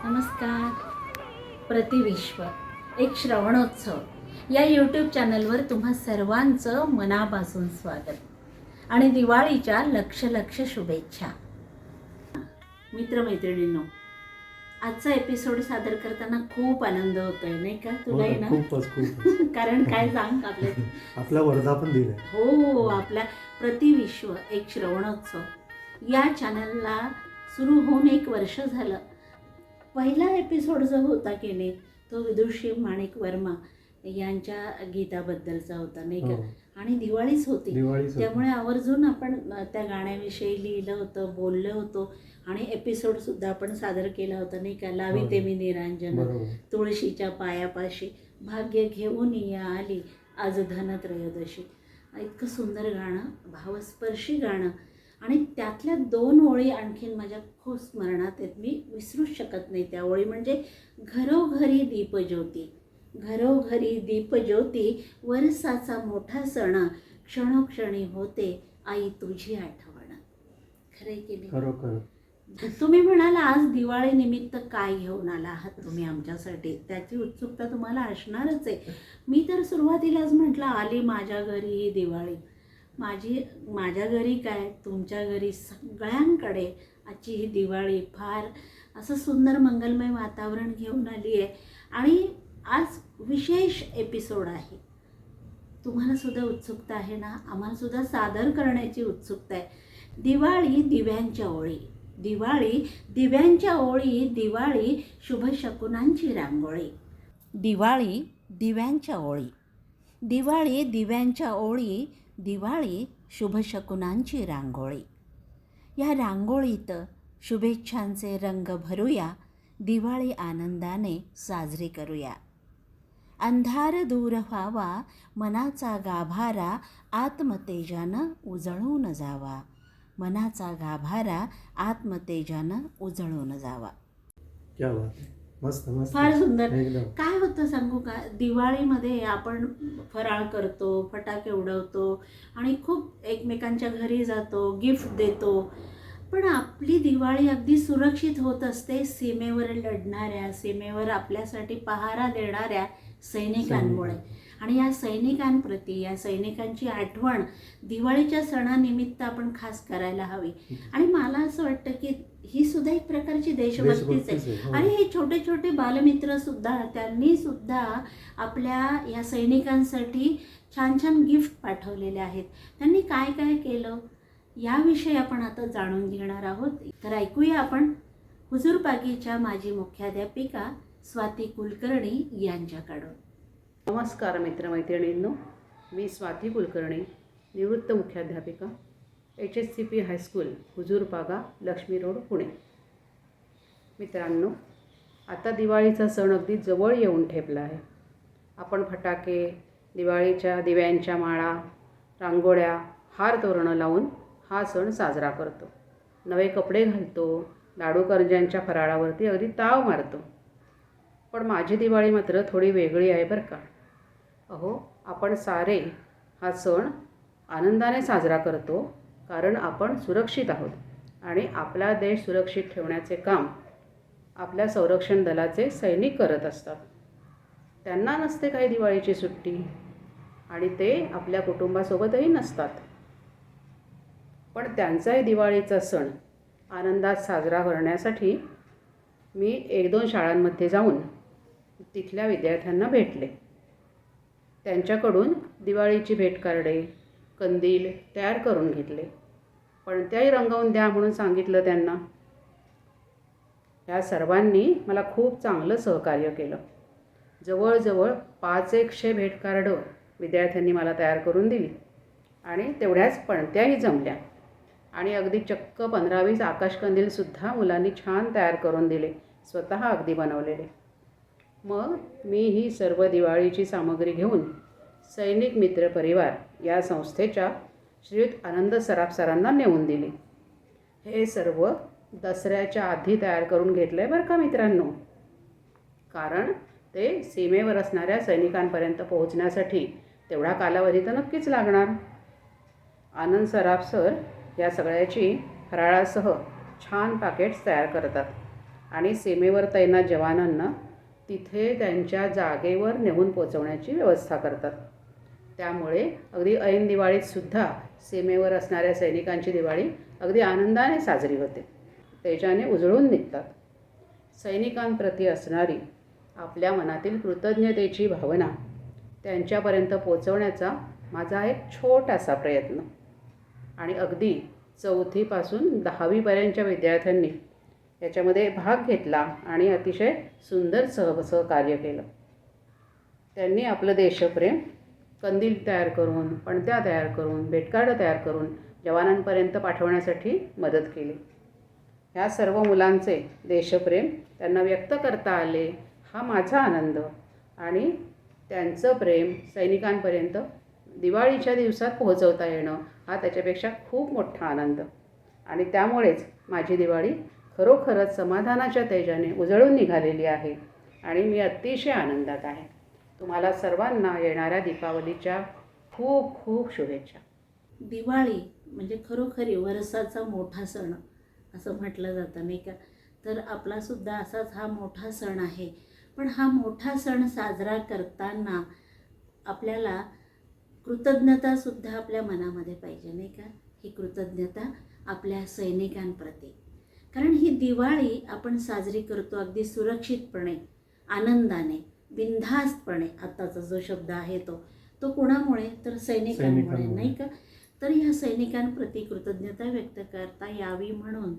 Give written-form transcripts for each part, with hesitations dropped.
नमस्कार. प्रतिविश्व एक श्रवणोत्सव या यूट्यूब चॅनलवर तुम्हा सर्वांचं मनापासून स्वागत आणि दिवाळीच्या लक्ष लक्ष शुभेच्छा. मित्रमैत्रिणींनो, आजचा एपिसोड सादर करताना खूप आनंद होतोय, नाही का? तुलाही ना? खूपच कारण काय सांग, आपला वर्धापन दिलाय. हो, आपल्या प्रतिविश्व एक श्रवणोत्सव या चॅनलला सुरू होऊन 1 वर्ष झालं. पहिला एपिसोड जो होता की नाही, तो विदुषी माणिक वर्मा यांच्या गीताबद्दलचा होता, नाही का? आणि दिवाळीच होती, त्यामुळे आवर्जून आपण त्या गाण्याविषयी लिहिलं होतं, बोललो होतो आणि एपिसोडसुद्धा आपण सादर केला होता, नाही का? लाविते मी निरांजन तुळशीच्या पायापाशी, भाग्य घेऊन या आली आज धनत्रयोदशी. इतकं सुंदर गाणं, भावस्पर्शी गाणं. आणि त्यातल्या 2 ओळी आणखीन माझ्या खूप स्मरणात आहेत, मी विसरूच शकत नाही त्या ओळी. म्हणजे घरोघरी दीपज्योती, घरोघरी दीपज्योती, वरसाचा मोठा सण, क्षणोक्षणी होते आई तुझी आठवण. खरंय की नाही? खरोखर. तुम्ही म्हणाल आज दिवाळी निमित्त काय घेऊन आला आहात तुम्ही आमच्यासाठी, त्याची उत्सुकता तुम्हाला असणारच आहे. मी तर सुरुवातीलाच म्हटलं, आली माझ्या घरी ही दिवाळी. माझ्या घरी काय, तुमच्या घरी, सगळ्यांकडे आजची ही दिवाळी फार असं सुंदर मंगलमय वातावरण घेऊन आली आहे. आणि आज विशेष एपिसोड आहे. तुम्हाला सुद्धा उत्सुकता आहे ना? आम्हाला सुद्धा सादर करण्याची उत्सुकता आहे. दिवाळी दिव्यांच्या ओळी, दिवाळी दिव्यांच्या ओळी, दिवाळी शुभशकुनांची रांगोळी. दिवाळी दिव्यांच्या ओळी, दिवाळी दिव्यांच्या ओळी, दिवाळी शुभशकुनांची रांगोळी. या रांगोळीत शुभेच्छांचे रंग भरूया, दिवाळी आनंदाने साजरी करूया. अंधार दूर व्हावा, मनाचा गाभारा आत्मतेजानं उजळून जावा, मनाचा गाभारा आत्मतेजानं उजळून जावा. क्या बात आहे. मस्त मस्त, फार सुंदर. एकदम. काय होतं सांगू का, दिवाळीमध्ये आपण फराळ करतो, फटाके उडवतो आणि खूप एकमेकांच्या घरी जातो, गिफ्ट देतो. पण आपली दिवाळी अगदी सुरक्षित होत असते सीमेवर लढणाऱ्या, सीमेवर आपल्यासाठी पहारा देणाऱ्या सैनिकांमुळे. आणि या सैनिकांप्रती, या सैनिकांची आठवण दिवाळीच्या सणानिमित्त आपण खास करायला हवी. आणि मला असं वाटतं की ही सुद्धा एक प्रकारची देशभक्तीच आहे. आणि हे छोटे छोटे बालमित्र सुद्धा, त्यांनी सुद्धा आपल्या या सैनिकांसाठी छान छान गिफ्ट पाठवलेले आहेत. त्यांनी काय काय केलं याविषयी आपण आता जाणून घेणार आहोत. तर ऐकूया आपण हुजूरबागेच्या माजी मुख्याध्यापिका स्वाती कुलकर्णी यांच्याकडून. नमस्कार मित्रमैत्रिणींनो, मी स्वाती कुलकर्णी, निवृत्त मुख्याध्यापिका, HSCP high school, Huzurpaga, Laxmi road, Pune. मित्रांनो, आता दिवाळीचा सण अगदी जवळ येऊन ठेपला आहे. आपण फटाके, दिवाळीच्या दिव्यांच्या माळा, रांगोळ्या, हार तोरणं लावून हा सण साजरा करतो. नवे कपडे घालतो, लाडू करंज्यांच्या फराळावरती अगदी ताव मारतो. पण माझी दिवाळी मात्र थोडी वेगळी आहे बरं का. अहो, आपण सारे हा सण आनंदाने साजरा करतो, कारण आपण सुरक्षित आहोत आणि आपला देश सुरक्षित ठेवण्याचे काम आपल्या संरक्षण दलाचे सैनिक करत असतात. त्यांना नसते काही दिवाळीची सुट्टी आणि ते आपल्या कुटुंबासोबतही नसतात. पण त्यांचाही दिवाळीचा सण आनंदात साजरा करण्यासाठी मी 1-2 शाळांमध्ये जाऊन तिथल्या विद्यार्थ्यांना भेटले. त्यांच्याकडून दिवाळीची भेटकार्डे, कंदील तयार करून घेतले. पण त्याही रंगवून द्या म्हणून सांगितलं त्यांना. या सर्वांनी मला खूप चांगलं सहकार्य केलं. जवळजवळ 500 भेटकार्ड विद्यार्थ्यांनी मला तयार करून दिली आणि तेवढ्याच पणत्याही जमल्या. आणि अगदी चक्क 15-20 आकाशकंदीलसुद्धा मुलांनी छान तयार करून दिले, स्वतः अगदी बनवलेले. मग मी ही सर्व दिवाळीची सामग्री घेऊन सैनिक मित्र परिवार या संस्थेच्या श्रीयुत आनंद सराफ सरांना नेऊन दिली. हे सर्व दसऱ्याच्या आधी तयार करून घेतलं आहे बरं का मित्रांनो, कारण ते सीमेवर असणाऱ्या सैनिकांपर्यंत पोहोचण्यासाठी तेवढा कालावधी तर नक्कीच लागणार. आनंद सराफ सर या सगळ्याची फराळासह छान पॅकेट्स तयार करतात आणि सीमेवर तैनात जवानांना तिथे त्यांच्या जागेवर नेऊन पोचवण्याची व्यवस्था करतात. त्यामुळे अगदी ऐन दिवाळीतसुद्धा सीमेवर असणाऱ्या सैनिकांची दिवाळी अगदी आनंदाने साजरी होते, तेजाने उजळून निघतात. सैनिकांप्रती असणारी आपल्या मनातील कृतज्ञतेची भावना त्यांच्यापर्यंत पोचवण्याचा माझा एक छोटासा प्रयत्न. आणि अगदी 4थीपासून 10वीपर्यंतच्या विद्यार्थ्यांनी याच्यामध्ये भाग घेतला आणि अतिशय सुंदर सहकार्य केलं. त्यांनी आपलं देशप्रेम कंदील तयार करून, पणत्या तयार करून, भेटकार्ड तयार करून जवानांपर्यंत पाठवण्यासाठी मदत केली. ह्या सर्व मुलांचे देशप्रेम त्यांना व्यक्त करता आले, हा माझा आनंद. आणि त्यांचं प्रेम सैनिकांपर्यंत दिवाळीच्या दिवसात पोहोचवता येणं हा त्याच्यापेक्षा खूप मोठा आनंद. आणि त्यामुळेच माझी दिवाळी खरोखरच समाधानाच्या तेजाने उजळून निघालेली आहे आणि मी अतिशय आनंदात आहे. तुम्हाला सर्वांना येणाऱ्या दीपावलीच्या खूप खूप शुभेच्छा. दिवाळी म्हणजे खरोखरी वर्षाचा मोठा सण असं म्हटलं जातं नाही का. तर आपलासुद्धा असाच हा मोठा सण आहे. पण हा मोठा सण साजरा करताना आपल्याला कृतज्ञतासुद्धा आपल्या मनामध्ये पाहिजे नाही का. ही कृतज्ञता आपल्या सैनिकांप्रती, कारण ही दिवाळी आपण साजरी करतो अगदी सुरक्षितपणे, आनंदाने, बिनधास्तपणे. आत्ताचा जो शब्द आहे तो कोणामुळे, तर सैनिकांमुळे नाही का. तर ह्या सैनिकांप्रती कृतज्ञता व्यक्त करता यावी म्हणून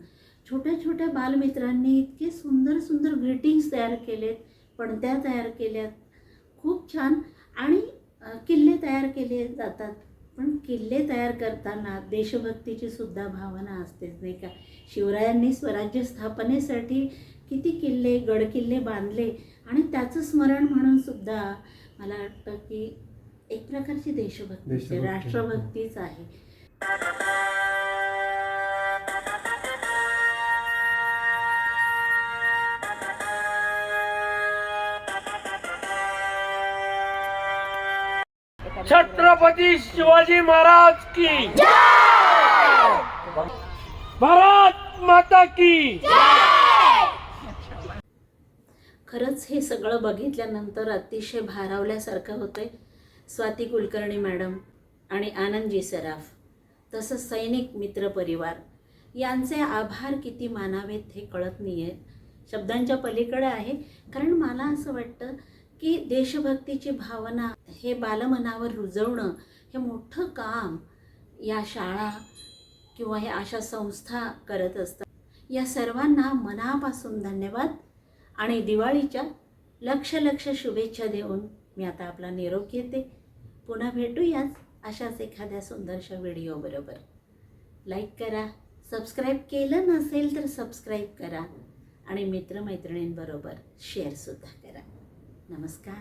छोट्या छोट्या बालमित्रांनी इतके सुंदर सुंदर ग्रीटिंग्स तयार केलेत, पणत्या तयार केल्यात, खूप छान. आणि किल्ले तयार केले जातात. पण किल्ले तयार करताना देशभक्तीची सुद्धा भावना असतेच नाही का. शिवरायांनी स्वराज्य स्थापनेसाठी किती किल्ले, गडकिल्ले बांधले आणि त्याचं स्मरण म्हणून सुद्धा मला वाटतं की एक प्रकारची देशभक्ती, राष्ट्रभक्तीच आहे. छत्रपती शिवाजी महाराज की भारत माता की. खरंच हे सगळं बघितल्यानंतर अतिशय भारावल्यासारखं होतंय. स्वाती कुलकर्णी मॅडम आणि आनंदजी सराफ, तसंच सैनिक मित्र परिवार यांचे आभार किती मानावेत हे कळत नाही आहे, शब्दांच्या पलीकडे आहे. कारण मला असं वाटतं की देशभक्तीची भावना हे बालमनावर रुजवणं हे मोठं काम या शाळा किंवा ह्या अशा संस्था करत असतात. या सर्वांना मनापासून धन्यवाद आणि दिवाळीच्या लक्ष शुभेच्छा देऊन मी आता आपला निरोप घेते. पुन्हा भेटूयाच अशाच एखाद्या सुंदरशा व्हिडिओबरोबर. लाईक करा, सबस्क्राईब केलं नसेल तर सबस्क्राईब करा आणि मित्रमैत्रिणींबरोबर शेअरसुद्धा करा. नमस्कार.